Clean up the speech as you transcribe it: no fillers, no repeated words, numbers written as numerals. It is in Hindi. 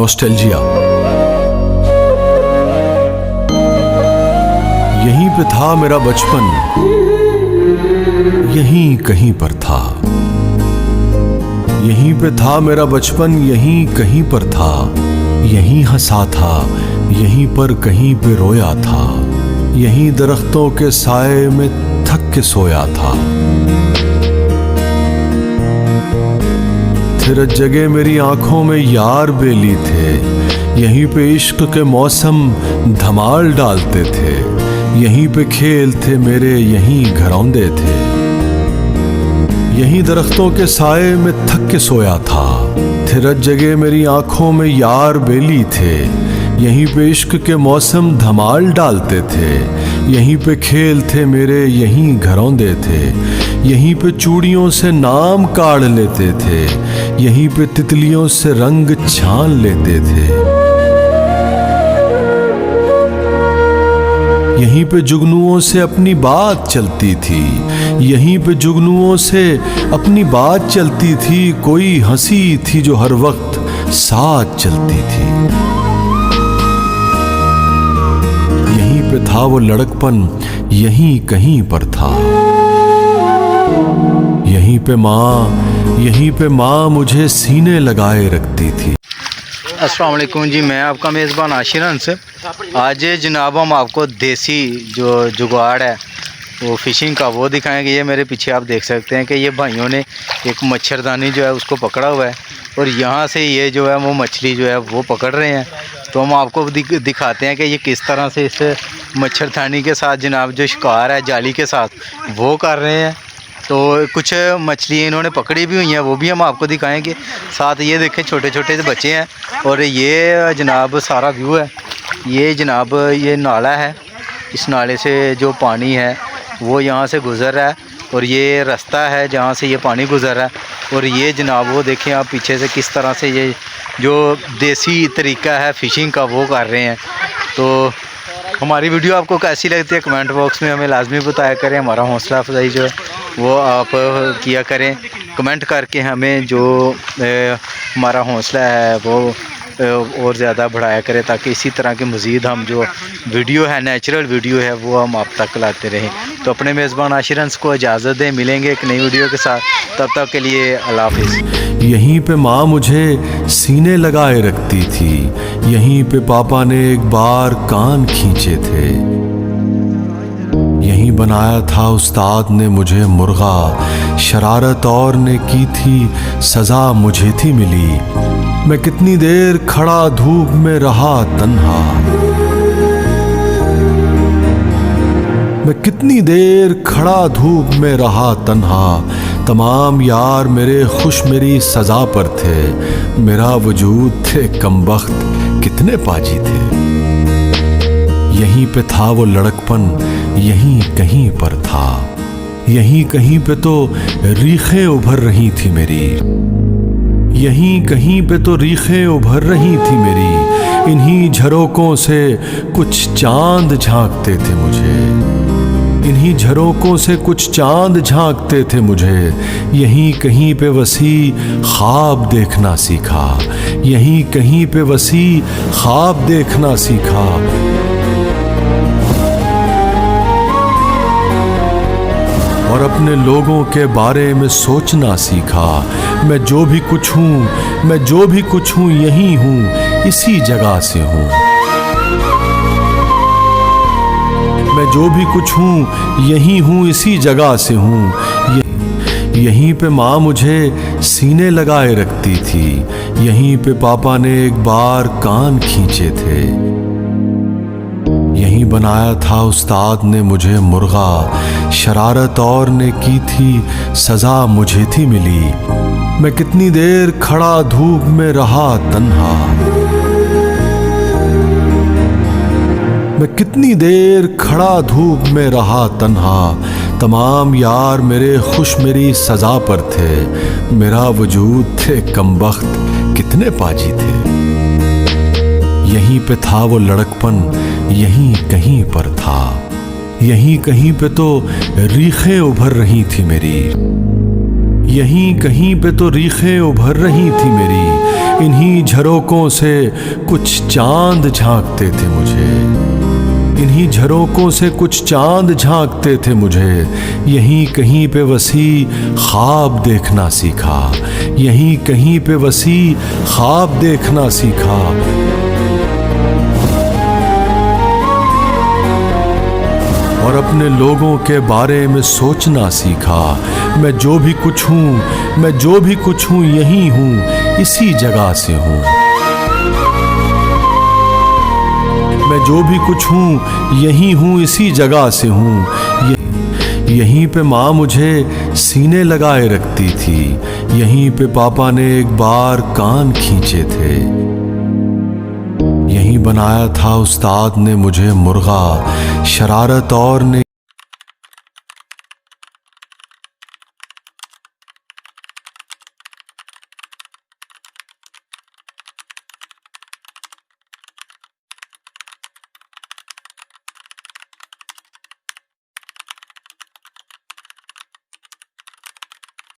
नॉस्टैल्जिया। यहीं पे था मेरा बचपन, यहीं कहीं पर था। यहीं पे था मेरा बचपन, यहीं कहीं पर था। यहीं हंसा था, यहीं पर कहीं पे रोया था। यहीं दरख्तों के साए में थक के सोया था। फिर जगह मेरी आंखों में यार बेली थे। यहीं पे इश्क के मौसम धमाल डालते थे। यहीं पे खेल थे मेरे, यहीं घरौंदे थे। यहीं दरख्तों के साए में थक के सोया था। थिरक जगह मेरी आंखों में यार बेली थे। यहीं पे इश्क के मौसम धमाल डालते थे। यहीं पे खेल थे मेरे, यहीं घरौंदे थे। यहीं पे चूड़ियों से नाम काढ़ लेते थे। यहीं पे तितलियों से रंग छान लेते थे। यहीं पे जुगनुओं से अपनी बात चलती थी। यहीं पे जुगनुओं से अपनी बात चलती थी। कोई हंसी थी जो हर वक्त साथ चलती थी। यहीं पे था वो लड़कपन, यहीं कहीं पर था। यहीं पे माँ मुझे सीने लगाए रखती थी। अस्सलाम वालेकुम जी, मैं आपका मेज़बान आशिर हंस। आज जनाब हम आपको देसी जो जुगाड़ है वो फ़िशिंग का वो दिखाएंगे। ये मेरे पीछे आप देख सकते हैं कि ये भाइयों ने एक मच्छरदानी जो है उसको पकड़ा हुआ है और यहाँ से ये जो है वो मछली जो है वो पकड़ रहे हैं। तो हम आपको दिखाते हैं कि ये किस तरह से इस मच्छरदानी के साथ जनाब जो शिकार है जाली के साथ वो कर रहे हैं। तो कुछ मछली इन्होंने पकड़ी भी हुई हैं, वो भी हम आपको दिखाएंगे। साथ ये देखें छोटे छोटे से बच्चे हैं और ये जनाब सारा व्यू है। ये जनाब ये नाला है, इस नाले से जो पानी है वो यहाँ से गुज़र रहा है और ये रास्ता है जहाँ से ये पानी गुज़र रहा है। और ये जनाब वो देखें आप पीछे से किस तरह से ये जो देसी तरीका है फ़िशिंग का वो कर रहे हैं। तो हमारी वीडियो आपको कैसी लगती है कमेंट बॉक्स में हमें लाजमी बताया करें। हमारा हौसला अफजाई जो है वो आप किया करें कमेंट करके। हमें जो हमारा हौसला है वो और ज़्यादा बढ़ाया करें ताकि इसी तरह के मज़ीद हम जो वीडियो है नेचुरल वीडियो है वो हम आप तक लाते रहें। तो अपने मेज़बान आशिर हंस को इजाज़त दें, मिलेंगे एक नई वीडियो के साथ, तब तक के लिए अल्लाह हाफ़िज़। यहीं पे माँ मुझे सीने लगाए रखती थी। यहीं पे पापा ने एक बार कान खींचे थे। यहीं बनाया था उस्ताद ने मुझे मुर्गा, शरारत और ने की थी सज़ा मुझे थी मिली। मैं कितनी देर खड़ा धूप में रहा तन्हा। मैं कितनी देर खड़ा धूप में रहा तन्हा। तमाम यार मेरे खुश मेरी सज़ा पर थे। मेरा वजूद थे कमबख्त कितने पाजी थे। यहीं पे था वो लड़कपन, यहीं कहीं पर था। यहीं कहीं पे तो रीखें उभर रही थी मेरी। यहीं कहीं पे तो रीखें उभर रही थी मेरी। इन्हीं झरोकों से कुछ चांद झांकते थे मुझे। इन्हीं झरोकों से कुछ चांद झांकते थे मुझे। यहीं कहीं पे वसी ख्वाब देखना सीखा। यहीं कहीं पे वसी ख्वाब देखना सीखा। और अपने लोगों के बारे में सोचना सीखा। मैं जो भी कुछ हूँ यहीं हूँ, इसी जगह से हूँ। मैं जो भी कुछ हूँ यहीं हूँ, इसी जगह से हूँ। यहीं पे माँ मुझे सीने लगाए रखती थी। यहीं पे पापा ने एक बार कान खींचे थे। यहीं बनाया था उस्ताद ने मुझे मुर्गा, शरारत और ने की थी सज़ा मुझे थी मिली। मैं कितनी देर खड़ा धूप में रहा तन्हा। मैं कितनी देर खड़ा धूप में रहा तन्हा। तमाम यार मेरे खुश मेरी सज़ा पर थे। मेरा वजूद थे कमबख्त कितने पाजी थे। यहीं पे था वो लड़कपन, यहीं कहीं पर था। यहीं कहीं पे तो रीखें उभर रही थी मेरी। यहीं कहीं पे तो रीखें उभर रही थी मेरी, इन्हीं झरोकों से कुछ चांद झांकते थे मुझे, इन्हीं झरोकों से कुछ चांद झांकते थे मुझे। यहीं कहीं पे वसी ख्वाब देखना सीखा, यहीं कहीं पे वसी ख्वाब देखना सीखा। और अपने लोगों के बारे में सोचना सीखा। मैं जो भी कुछ हूँ, मैं जो भी कुछ हूँ यहीं हूँ, इसी जगह से हूँ। मैं जो भी कुछ हूँ यहीं हूँ, इसी जगह से हूँ। यहीं पे माँ मुझे सीने लगाए रखती थी, यहीं पे पापा ने एक बार कान खींचे थे। यहीं बनाया था उस्ताद ने मुझे मुर्गा, शरारत और ने